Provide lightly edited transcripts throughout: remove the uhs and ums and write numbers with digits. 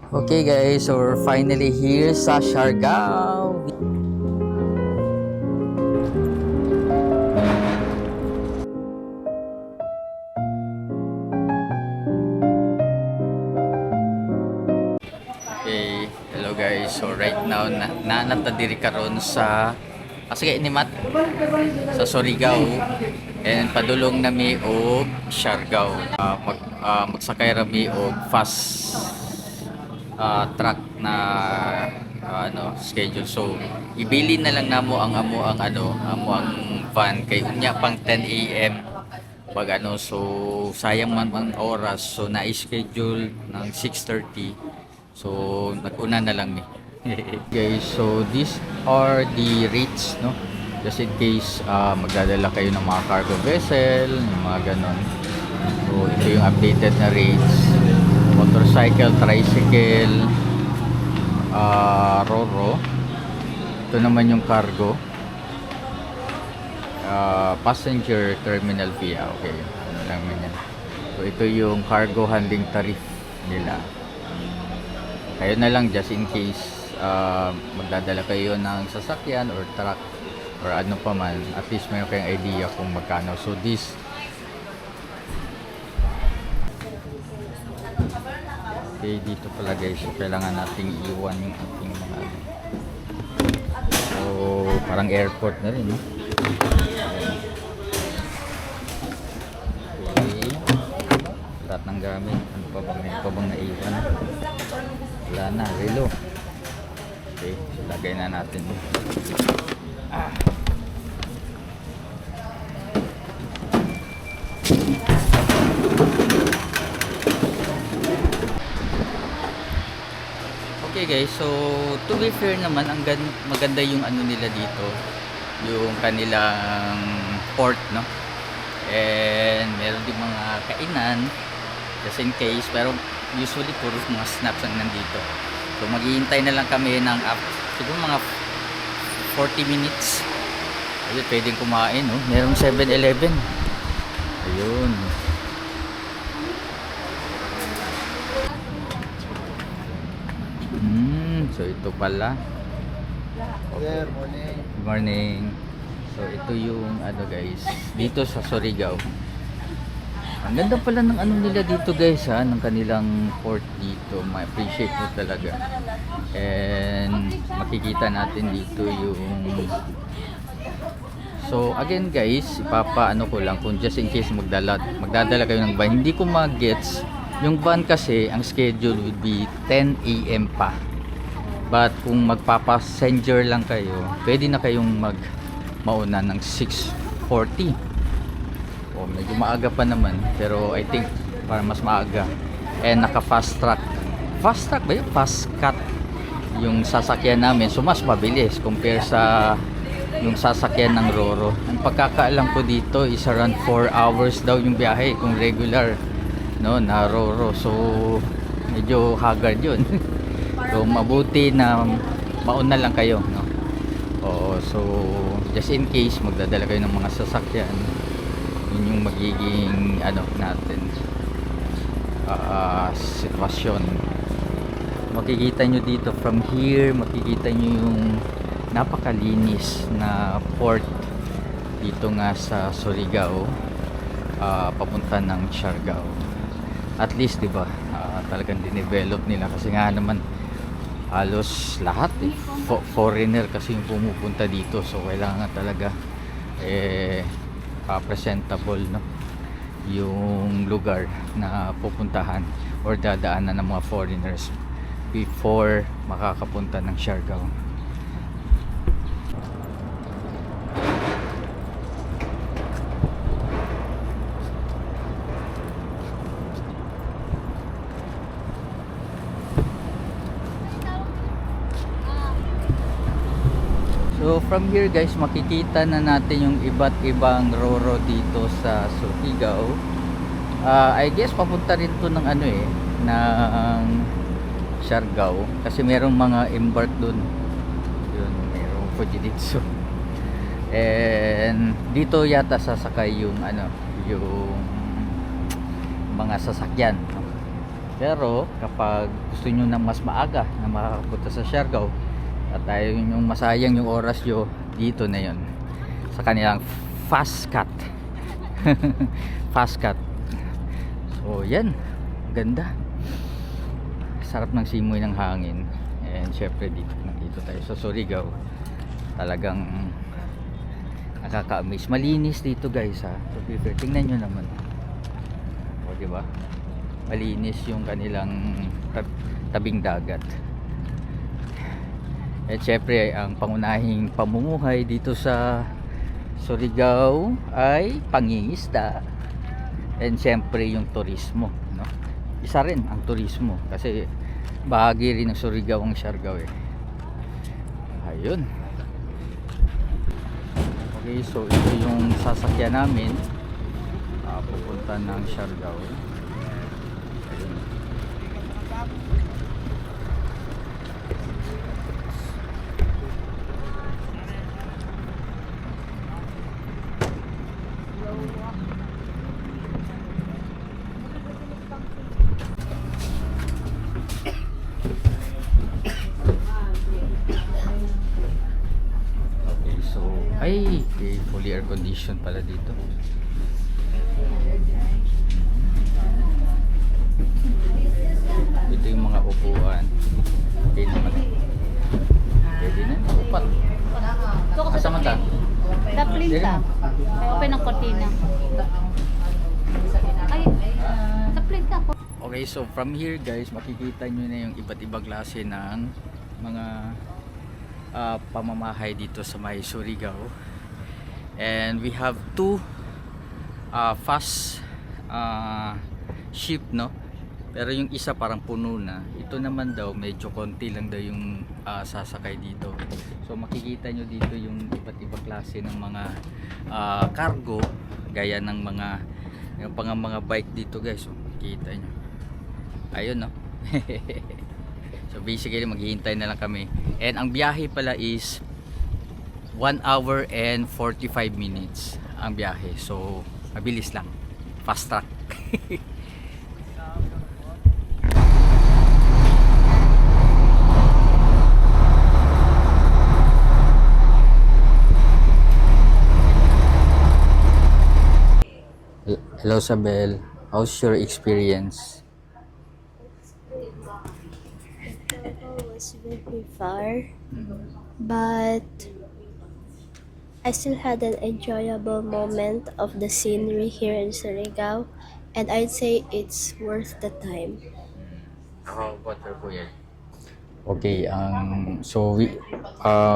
Okay guys, so we're finally here sa Siargao. Okay, hello guys. So right now natadiri karon sa sige inimat sa Surigao and padulong nami og Siargao. Magsakay rami og fast truck na schedule. So ibili na lang namo ang amo ang van kay unya pang 10 AM pag so sayang man ang oras, so na-schedule ng 6:30, so nag-una na lang ni. Guys, so these are the rates, no, just in case magdadala kayo ng mga cargo vessel, yung mga ganon. So ito yung updated na rates: motorcycle, tricycle, Roro. Ito naman yung cargo, passenger terminal fee. Okay, ano lang yan. So ito yung cargo handling tariff nila. Kayo na lang, just in case magdadala kayo ng sasakyan or truck or ano pa man, at least mayroon kayong idea kung magkano. So this okay, dito pala guys, so kailangan nating iwan yung ating mga so parang airport na rin, no? Okay, lahat ng gamit, ano pa bang naiwan? Wala na, relo. Okay, so lagay na natin. Okay guys, so to be fair naman, maganda yung ano nila dito, yung kanilang port, no? And meron din mga kainan just in case, pero usually puro mga snacks ang nandito. So maghihintay na lang kami ng siguro mga 40 minutes. Ayun, pwedeng kumain, no? Merong 7-Eleven. Ayun. So ito pala. Okay. Good morning. So ito yung ano guys, dito sa Surigao. Ang ganda pala ng ano nila dito guys, ng kanilang port dito. Ma-appreciate mo talaga. And makikita natin dito yung so again guys, ipapaano ko lang kung just in case magdadala kayo ng van. Hindi ko mag-gets yung van kasi ang schedule would be 10 AM pa. But kung magpapassenger lang kayo, pwede na kayong mauna ng 6:40. O medyo maaga pa naman, pero I think para mas maaga. And naka fast track. Fast track ba yun? Fast cut yung sasakyan namin. So mas mabilis compare sa yung sasakyan ng Roro. Ang pagkakaalam ko dito is around 4 hours daw yung biyahe kung regular, no, na Roro. So medyo haggard yun. So mabuti na mauna lang kayo, no? Oo, so just in case magdadala kayo ng mga sasakyan, yun yung magiging ano natin sitwasyon. Makikita nyo dito from here, makikita nyo yung napakalinis na port dito nga sa Surigao, papunta ng Siargao. At least, di ba, talagang dinevelop nila kasi nga naman halos lahat foreigner kasi yung pumupunta dito, so kailangan talaga presentable, no, yung lugar na pupuntahan or dadaanan ng mga foreigners before makakapunta ng Siargao. So from here guys, makikita na natin yung iba't ibang Roro dito sa Surigao. I guess papunta rin to ng ano ng Siargao kasi merong mga embark dun. Yun, merong Fujitsu. And dito yata sasakay yung yung mga sasakyan, no? Pero kapag gusto nyo na mas maaga na makakapunta sa Siargao at ayaw nyo masayang yung oras nyo, dito na yon sa kanilang fast cut. Fast cut. So yan, ganda, sarap ng simoy ng hangin. And syempre dito tayo sa Surigao, talagang nakaka-amaze. Malinis dito guys ha. So tingnan nyo naman, o diba, malinis yung kanilang tabing dagat. At syempre ang pangunahing pamumuhay dito sa Surigao ay pangingisda, and syempre yung turismo, no? Isa rin ang turismo kasi bahagi rin ng Surigao ang Siargao eh. Ayun. Okay, so ito yung sasakyan namin pupunta ng Siargao. Ayun. Ay, fully air condition pala dito. Ito yung mga upuan. Okay naman. Pwede na. Upat. Asa man ta? Taplinta. Ay, open ang kortina. Ay, taplinta ko. Okay, so from here guys, makikita nyo na yung iba't ibang klase ng mga pamamahay dito sa may Surigao. And we have two fast ship, no? Pero yung isa parang puno na. Ito naman daw medyo konti lang daw yung sasakay dito. So makikita nyo dito yung iba't ibang klase ng mga cargo, gaya ng mga bike dito guys. So makikita nyo. Ayun, no? So basically maghihintay na lang kami. And ang biyahe pala is 1 hour and 45 minutes ang biyahe. So mabilis lang. Fast track. Hello Sabel, how's your experience? Was very far, but I still had an enjoyable moment of the scenery here in Surigao, and I'd say it's worth the time. How about your kuya? Okay, so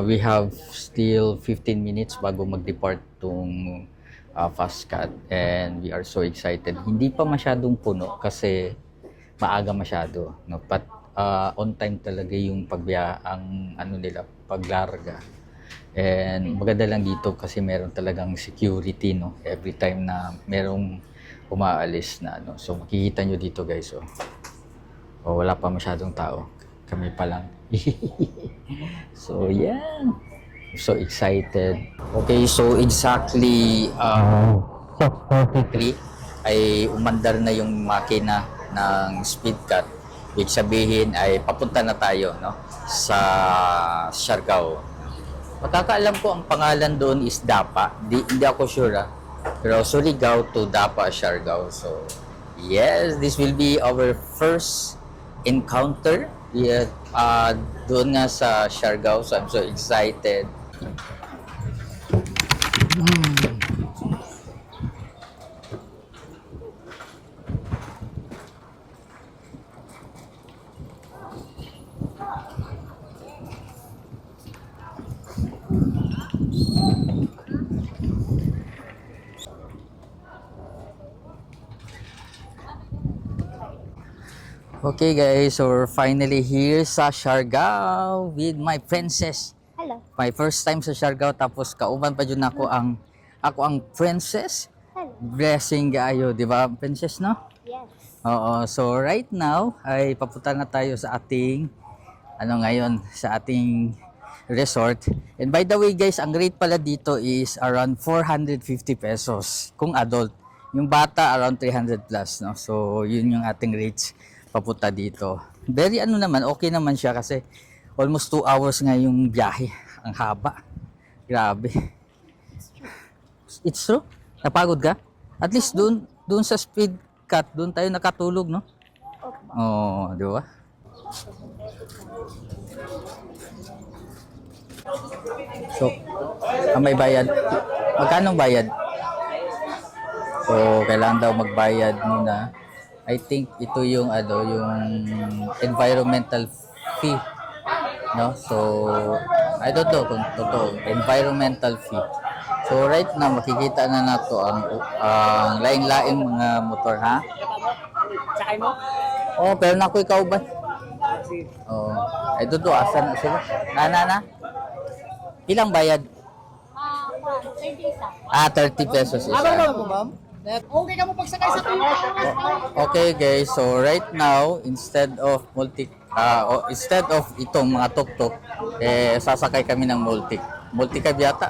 we have still 15 minutes bago mag-depart tong fast cut, and we are so excited. Hindi pa masyadong puno kasi maaga masyado, no? But on time talaga yung ang nila paglarga. And maganda lang dito kasi meron talagang security, no? Every time na merong umaalis na, no? So makikita nyo dito guys, wala pa masyadong tao, kami pa lang. So yan, so excited. Okay, so exactly 6:43 ay umandar na yung makina ng speed cut. Ibig sabihin ay papunta na tayo, no, sa Siargao. Pagkakaalam ko ang pangalan doon is Dapa. Hindi ako sure, pero Surigao to Dapa, Siargao. So yes, this will be our first encounter doon nga sa Siargao. So I'm so excited. Okay guys, so we're finally here sa Siargao with my princess. Hello. My first time sa Siargao, tapos kauban pa dyan ako ang princess. Hello. Blessing kayo, di ba princess, no? Yes. Oo, so right now ay papunta na tayo sa ating ngayon sa ating resort. And by the way guys, ang rate pala dito is around 450 pesos kung adult. Yung bata around 300 plus, no? So yun yung ating rates. papunta dito. Very ano naman, okay naman siya kasi almost 2 hours nga yung biyahe. Ang haba. Grabe. It's true. Napagod ka? At least doon sa speed cut, doon tayo nakatulog, no? Oo, di ba? So, may bayad. Magkano ang bayad? So, kailangan daw magbayad muna. I think ito yung yung environmental fee. No? So, I don't know kung totoo. Environmental fee. So, right now, makikita na nato ang laing-laing mga motor, ha? Sakay mo? Oh, pero naku, ikaw ba? Oh, I don't know, asan na sila? Na. Ilang bayad? 30 isa. 30 pesos isa. mo, ma'am? Okay ka mo pagsakay sa tuyo. Okay guys, so right now instead of itong mga tuk-tuk, sasakay kami ng multi cab yata.